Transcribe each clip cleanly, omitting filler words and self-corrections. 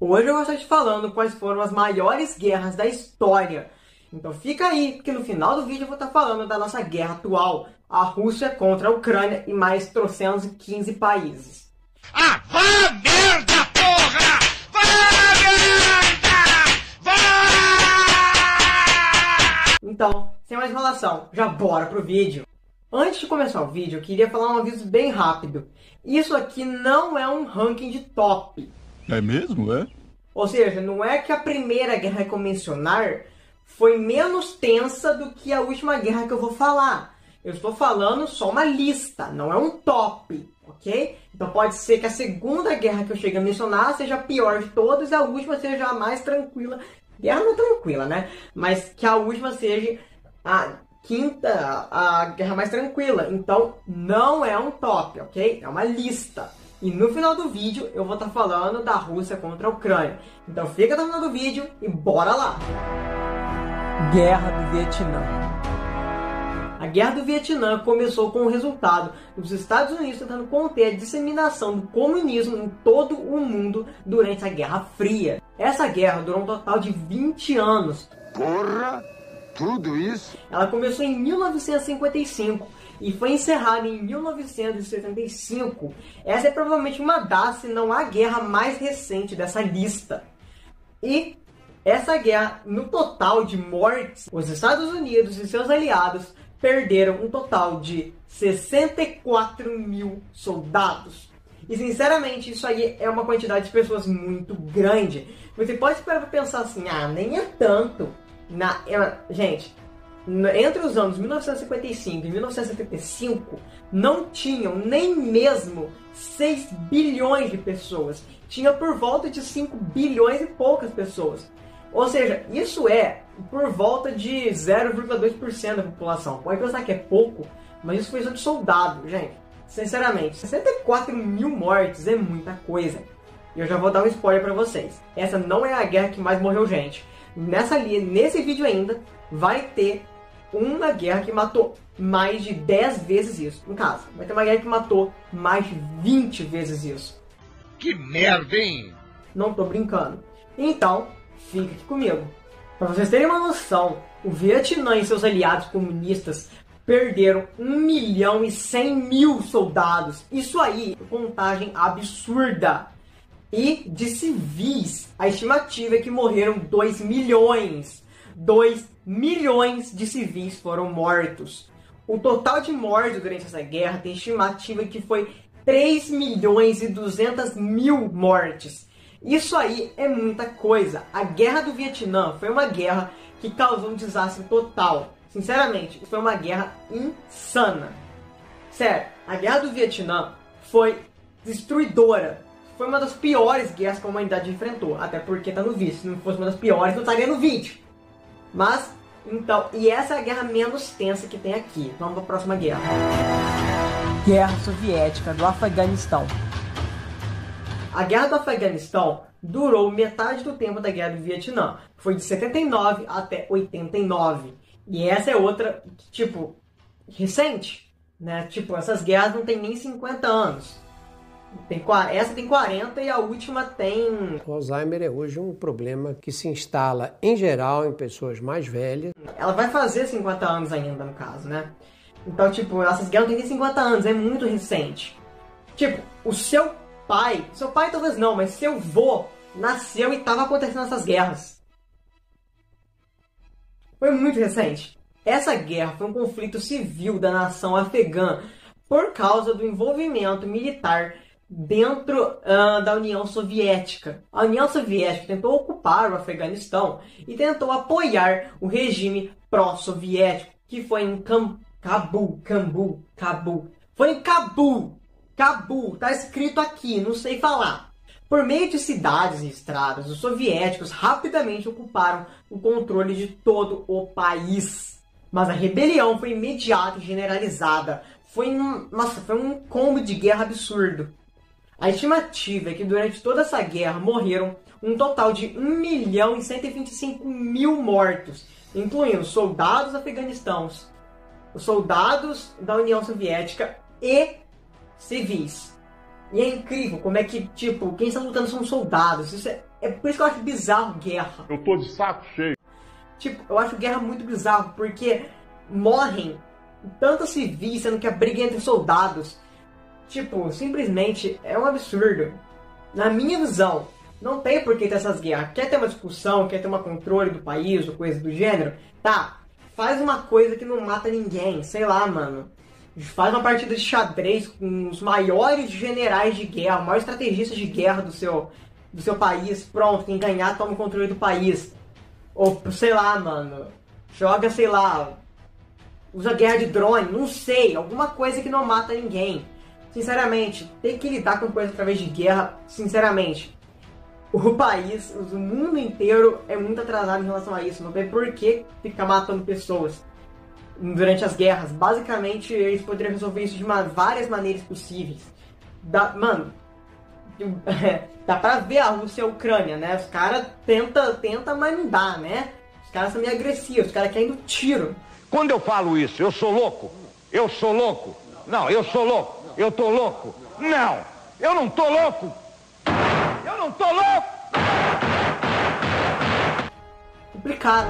Hoje eu vou estar te falando quais foram as maiores guerras da história. Então fica aí, porque no final do vídeo eu vou estar falando da nossa guerra atual, a Rússia contra a Ucrânia e mais 315 países. Ah, vá merda, porra! Vá merda! Vá! Então, sem mais enrolação, já bora pro vídeo. Antes de começar o vídeo, eu queria falar um aviso bem rápido. Isso aqui não é um ranking de top. É mesmo, é? Ou seja, não é que a primeira guerra que eu mencionar foi menos tensa do que a última guerra que eu vou falar. Eu estou falando só uma lista, não é um top, ok? Então pode ser que a segunda guerra que eu chegue a mencionar seja a pior de todas e a última seja a mais tranquila. Guerra não é tranquila, né? Mas que a última seja a quinta, a guerra mais tranquila. Então não é um top, ok? É uma lista. E no final do vídeo eu vou estar falando da Rússia contra a Ucrânia. Então fica até o final do vídeo e bora lá! Guerra do Vietnã. A Guerra do Vietnã começou com o resultado dos Estados Unidos tentando conter a disseminação do comunismo em todo o mundo durante a Guerra Fria. Essa guerra durou um total de 20 anos. Porra! Tudo isso? Ela começou em 1955 e foi encerrada em 1975. Essa é provavelmente uma das, se não a guerra mais recente dessa lista. E essa guerra, no total de mortes, os Estados Unidos e seus aliados perderam um total de 64 mil soldados. E sinceramente, isso aí é uma quantidade de pessoas muito grande. Você pode esperar para pensar assim, nem é tanto. Gente, entre os anos 1955 e 1975, não tinham nem mesmo 6 bilhões de pessoas. Tinha por volta de 5 bilhões e poucas pessoas. Ou seja, isso é por volta de 0,2% da população. Pode pensar que é pouco, mas isso foi só de soldado, gente. Sinceramente, 64 mil mortes é muita coisa. E eu já vou dar um spoiler pra vocês. Essa não é a guerra que mais morreu gente. Nesse vídeo ainda, vai ter uma guerra que matou mais de 10 vezes isso. No caso, vai ter uma guerra que matou mais de 20 vezes isso. Que merda, hein? Não tô brincando. Então, fica aqui comigo. Para vocês terem uma noção, o Vietnã e seus aliados comunistas perderam 1.100.000 soldados. Isso aí é contagem absurda. E de civis, a estimativa é que morreram 2 milhões. 2 milhões de civis foram mortos. O total de mortes durante essa guerra tem estimativa que foi 3.200.000 mortes. Isso aí é muita coisa. A Guerra do Vietnã foi uma guerra que causou um desastre total. Sinceramente, foi uma guerra insana. Sério, a Guerra do Vietnã foi destruidora. Foi uma das piores guerras que a humanidade enfrentou. Até porque tá no vídeo. Se não fosse uma das piores, não estaria no vídeo. Mas, então, e essa é a guerra menos tensa que tem aqui. Vamos para a próxima guerra. Guerra Soviética do Afeganistão. A Guerra do Afeganistão durou metade do tempo da Guerra do Vietnã. Foi de 79 até 89. E essa é outra, tipo, recente, né? Tipo, essas guerras não tem nem 50 anos. Essa tem 40 e a última tem... O Alzheimer é hoje um problema que se instala, em geral, em pessoas mais velhas. Ela vai fazer 50 anos ainda, no caso, né? Então, tipo, essas guerras não tem nem 50 anos, é muito recente. Tipo, o seu pai talvez não, mas seu vô nasceu e estava acontecendo essas guerras. Foi muito recente. Essa guerra foi um conflito civil da nação afegã por causa do envolvimento militar dentro da União Soviética. A União Soviética tentou ocupar o Afeganistão e tentou apoiar o regime pró-soviético, que foi em Cabul. Foi em Cabul, tá escrito aqui, não sei falar. Por meio de cidades e estradas, os soviéticos rapidamente ocuparam o controle de todo o país. Mas a rebelião foi imediata e generalizada. Foi um combo de guerra absurdo. A estimativa é que durante toda essa guerra morreram um total de 1.125.000 mortos, incluindo soldados afeganistãos, os soldados da União Soviética e civis. E é incrível como é que, tipo, quem está lutando são soldados. Isso é por isso que eu acho bizarro guerra. Eu tô de saco cheio. Tipo, eu acho guerra muito bizarro, porque morrem tantos civis, sendo que a briga é entre soldados. Tipo, simplesmente é um absurdo. Na minha visão, não tem por que ter essas guerras. Quer ter uma discussão, quer ter um controle do país ou coisa do gênero? Tá, faz uma coisa que não mata ninguém, sei lá, mano. Faz uma partida de xadrez com os maiores generais de guerra, os maiores estrategistas de guerra do seu país. Pronto, quem ganhar toma o controle do país. Ou, sei lá, mano, joga, sei lá, usa guerra de drone, não sei, alguma coisa que não mata ninguém. Sinceramente, ter que lidar com coisas através de guerra, sinceramente, o país, o mundo inteiro é muito atrasado em relação a isso. Não tem por que ficar matando pessoas durante as guerras. Basicamente, eles poderiam resolver isso de várias maneiras possíveis. Mano, dá pra ver a Rússia e a Ucrânia, né? Os caras tentam, mas não dá, né? Os caras são meio agressivos, os caras querem do tiro. Quando eu falo isso, eu sou louco? Eu sou louco? Não, eu sou louco. Eu tô louco? Não, eu não tô louco. Eu não tô louco. Complicado.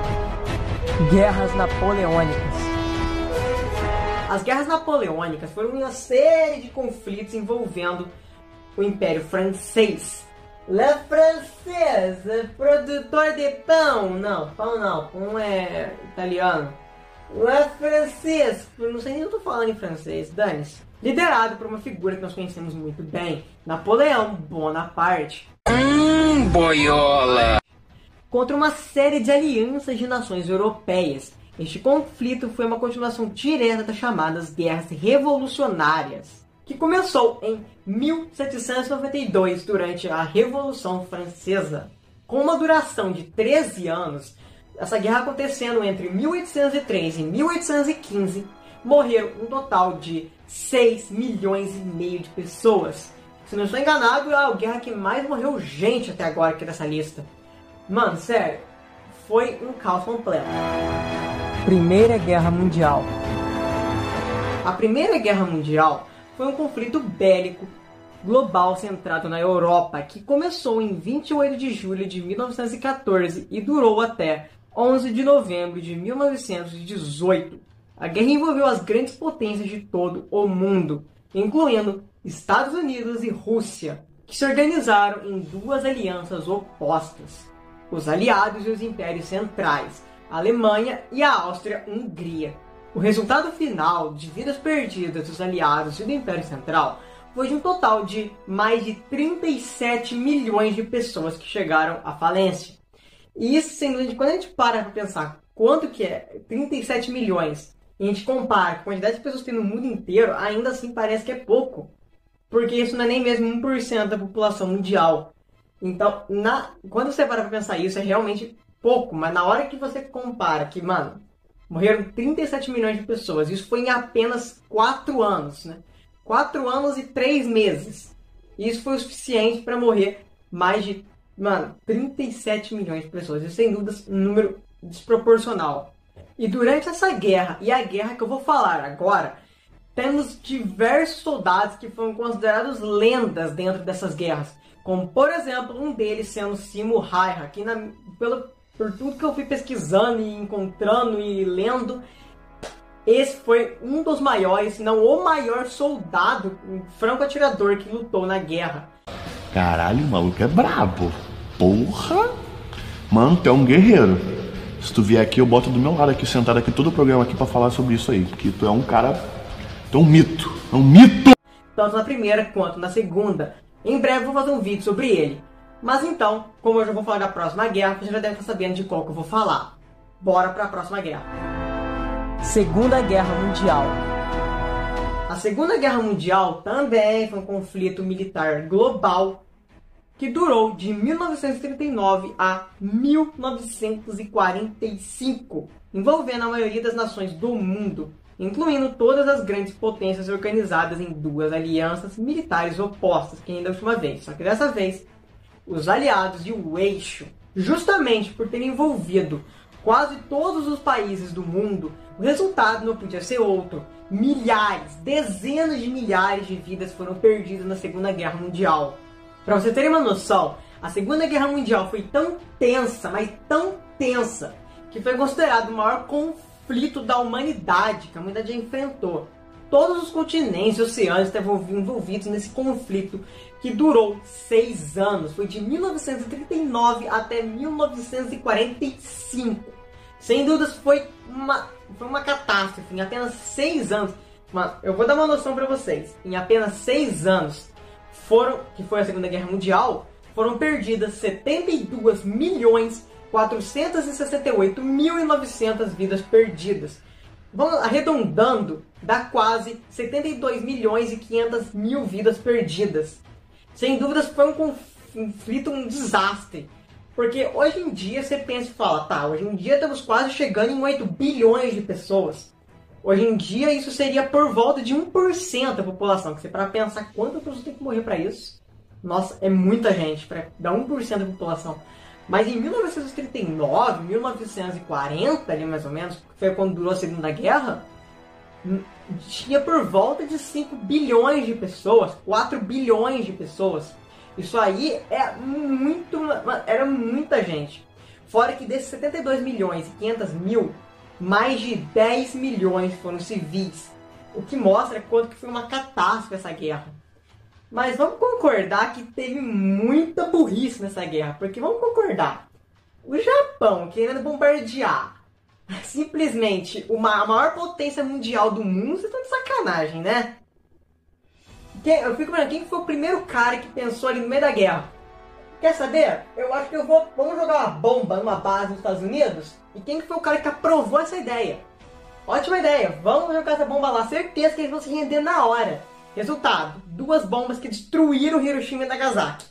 Guerras napoleônicas. As guerras napoleônicas foram uma série de conflitos envolvendo o Império Francês. Le Français, produtor de pão. Não, pão é italiano. Le Français, não sei nem o que eu tô falando em francês, dane-se. Liderado por uma figura que nós conhecemos muito bem, Napoleão Bonaparte. Boiola! Contra uma série de alianças de nações europeias. Este conflito foi uma continuação direta das chamadas Guerras Revolucionárias, que começou em 1792, durante a Revolução Francesa. Com uma duração de 13 anos, essa guerra acontecendo entre 1803 e 1815, morreram um total de 6 milhões e meio de pessoas. Se não estou enganado, é a guerra que mais morreu gente até agora aqui nessa lista. Mano, sério, foi um caos completo. Primeira Guerra Mundial. A Primeira Guerra Mundial foi um conflito bélico global centrado na Europa, que começou em 28 de julho de 1914 e durou até 11 de novembro de 1918. A guerra envolveu as grandes potências de todo o mundo, incluindo Estados Unidos e Rússia, que se organizaram em duas alianças opostas: os aliados e os impérios centrais, a Alemanha e a Áustria-Hungria. O resultado final de vidas perdidas dos aliados e do Império Central foi de um total de mais de 37 milhões de pessoas que chegaram à falência. E isso, sem dúvida, quando a gente para pensar quanto que é 37 milhões, e a gente compara com a quantidade de pessoas que tem no mundo inteiro, ainda assim parece que é pouco. Porque isso não é nem mesmo 1% da população mundial. Então, quando você para pra pensar isso, é realmente pouco. Mas na hora que você compara que, mano, morreram 37 milhões de pessoas, isso foi em apenas 4 anos, né? 4 anos e 3 meses. Isso foi o suficiente para morrer mais de, 37 milhões de pessoas. Isso, sem dúvida, um número desproporcional. E durante essa guerra, e a guerra que eu vou falar agora, temos diversos soldados que foram considerados lendas dentro dessas guerras. Como, por exemplo, um deles sendo Simo Häyhä, que por tudo que eu fui pesquisando e encontrando e lendo, esse foi um dos maiores, se não o maior soldado, franco-atirador que lutou na guerra. Caralho, o maluco é brabo. Porra! Mano, tu é um guerreiro. Se tu vier aqui, eu boto do meu lado aqui, sentado aqui, todo o programa aqui pra falar sobre isso aí. Que tu é um cara... Tu é um mito. É um mito! Tanto na primeira quanto na segunda. Em breve eu vou fazer um vídeo sobre ele. Mas então, como eu já vou falar da próxima guerra, você já deve estar sabendo de qual que eu vou falar. Bora pra próxima guerra. Segunda Guerra Mundial. A Segunda Guerra Mundial também foi um conflito militar global que durou de 1939 a 1945, envolvendo a maioria das nações do mundo, incluindo todas as grandes potências organizadas em duas alianças militares opostas, que ainda da última vez, só que dessa vez os aliados e o eixo. Justamente por ter envolvido quase todos os países do mundo, o resultado não podia ser outro. milhares, dezenas de milhares de vidas foram perdidas na Segunda Guerra Mundial. Para você terem uma noção, a Segunda Guerra Mundial foi tão tensa, mas tão tensa, que foi considerado o maior conflito da humanidade que a humanidade já enfrentou. Todos os continentes e oceanos estavam envolvidos nesse conflito que durou 6 anos. Foi de 1939 até 1945. Sem dúvidas foi uma catástrofe. Em apenas 6 anos, eu vou dar uma noção para vocês. Em apenas 6 anos, que foi a Segunda Guerra Mundial, foram perdidas 72.468.900 vidas perdidas. Vamos arredondando, dá quase 72.500.000 vidas perdidas. Sem dúvidas foi um conflito, um desastre. Porque hoje em dia você pensa e fala, tá, hoje em dia estamos quase chegando em 8 bilhões de pessoas. Hoje em dia isso seria por volta de 1% da população. Que você para pensar quantas pessoas tem que morrer para isso. Nossa, é muita gente para dar 1% da população. Mas em 1939, 1940, ali mais ou menos, que foi quando durou a Segunda Guerra, tinha por volta de 5 bilhões de pessoas, 4 bilhões de pessoas. Isso aí era muita gente. Fora que desses 72.500.000, mais de 10 milhões foram civis. O que mostra quanto que foi uma catástrofe essa guerra. Mas vamos concordar que teve muita burrice nessa guerra. Porque vamos concordar, o Japão querendo bombardear simplesmente a maior potência mundial do mundo, vocês estão de sacanagem, né? Eu fico pensando, quem foi o primeiro cara que pensou ali no meio da guerra? Quer saber? Eu acho que vamos jogar uma bomba numa base nos Estados Unidos. E quem foi o cara que aprovou essa ideia? Ótima ideia, vamos jogar essa bomba lá. Certeza que eles vão se render na hora. Resultado, 2 bombas que destruíram Hiroshima e Nagasaki.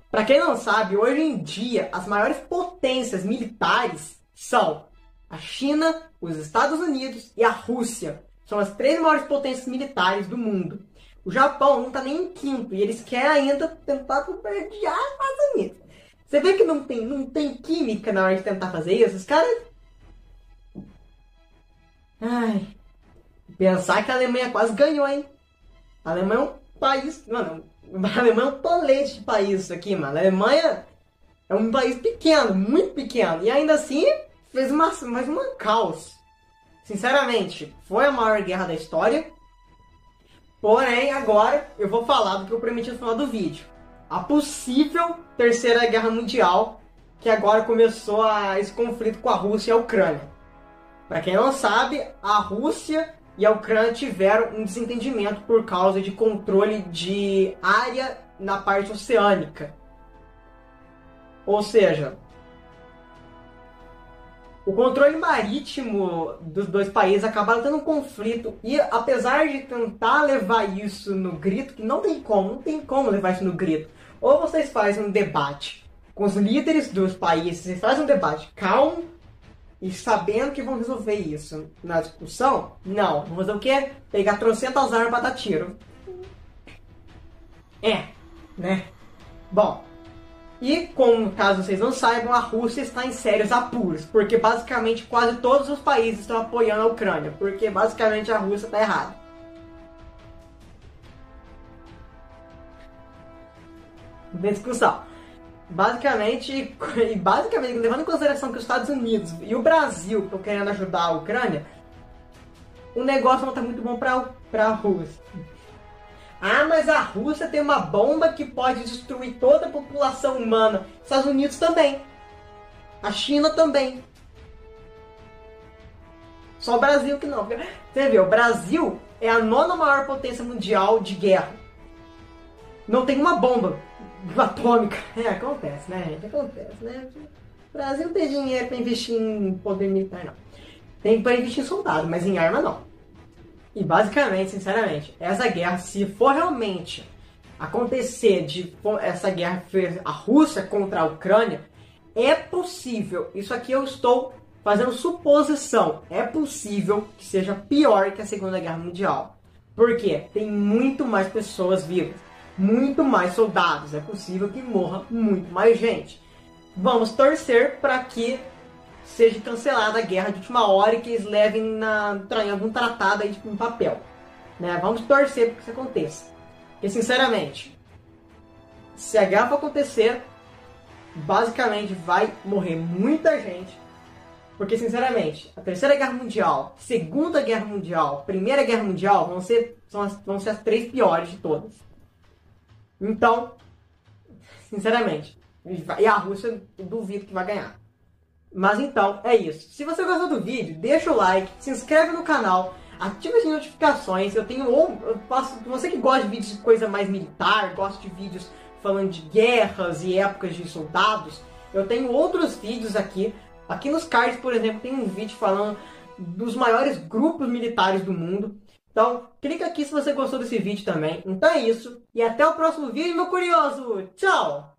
Para quem não sabe, hoje em dia as maiores potências militares são a China, os Estados Unidos e a Rússia. São as 3 maiores potências militares do mundo. O Japão não está nem em quinto e eles querem ainda tentar bombardear os Estados Unidos. Você vê que não tem química na hora de tentar fazer isso? Os caras... Ai, pensar que a Alemanha quase ganhou, hein? A Alemanha é um país... Mano, a Alemanha é um tolete de país isso aqui, mano. A Alemanha é um país pequeno, muito pequeno. E ainda assim, fez mais uma caos. Sinceramente, foi a maior guerra da história. Porém, agora eu vou falar do que eu prometi no final do vídeo. A possível Terceira Guerra Mundial, que agora começou esse conflito com a Rússia e a Ucrânia. Para quem não sabe, a Rússia e a Ucrânia tiveram um desentendimento por causa de controle de área na parte oceânica. Ou seja, o controle marítimo dos 2 países acabaram tendo um conflito. E apesar de tentar levar isso no grito, que não tem como levar isso no grito. Ou vocês fazem um debate com os líderes dos países, vocês fazem um debate calmo, e sabendo que vão resolver isso na discussão, não. Vamos fazer o quê? Pegar 300 armas para dar tiro. Né? Bom, e como caso vocês não saibam, a Rússia está em sérios apuros. Porque basicamente quase todos os países estão apoiando a Ucrânia. Porque basicamente a Rússia está errada. Não tem discussão. Basicamente, levando em consideração que os Estados Unidos e o Brasil estão querendo ajudar a Ucrânia, o negócio não está muito bom para a Rússia. Ah, mas a Rússia tem uma bomba que pode destruir toda a população humana. Os Estados Unidos também. A China também. Só o Brasil que não. Você vê, o Brasil é a 9ª maior potência mundial de guerra. Não tem uma bomba atômica. Acontece, né, gente? Acontece, né? O Brasil não tem dinheiro para investir em poder militar, não. Tem para investir em soldado, mas em arma, não. E basicamente, sinceramente, essa guerra, se for realmente acontecer essa guerra, a Rússia contra a Ucrânia, é possível, isso aqui eu estou fazendo suposição, é possível que seja pior que a Segunda Guerra Mundial. Por quê? Tem muito mais pessoas vivas. Muito mais soldados, é possível que morra muito mais gente. Vamos torcer para que seja cancelada a guerra de última hora e que eles levem em algum tratado aí, tipo, um papel. Né? Vamos torcer para que isso aconteça. Porque, sinceramente, se a guerra for acontecer, basicamente vai morrer muita gente. Porque, sinceramente, a Terceira Guerra Mundial, Segunda Guerra Mundial, Primeira Guerra Mundial vão ser as 3 piores de todas. Então, sinceramente, e a Rússia, eu duvido que vai ganhar. Mas então, é isso. Se você gostou do vídeo, deixa o like, se inscreve no canal, ativa as notificações. Você que gosta de vídeos de coisa mais militar, gosta de vídeos falando de guerras e épocas de soldados, eu tenho outros vídeos aqui. Aqui nos cards, por exemplo, tem um vídeo falando dos maiores grupos militares do mundo. Então, clica aqui se você gostou desse vídeo também. Então é isso. E até o próximo vídeo, meu curioso. Tchau!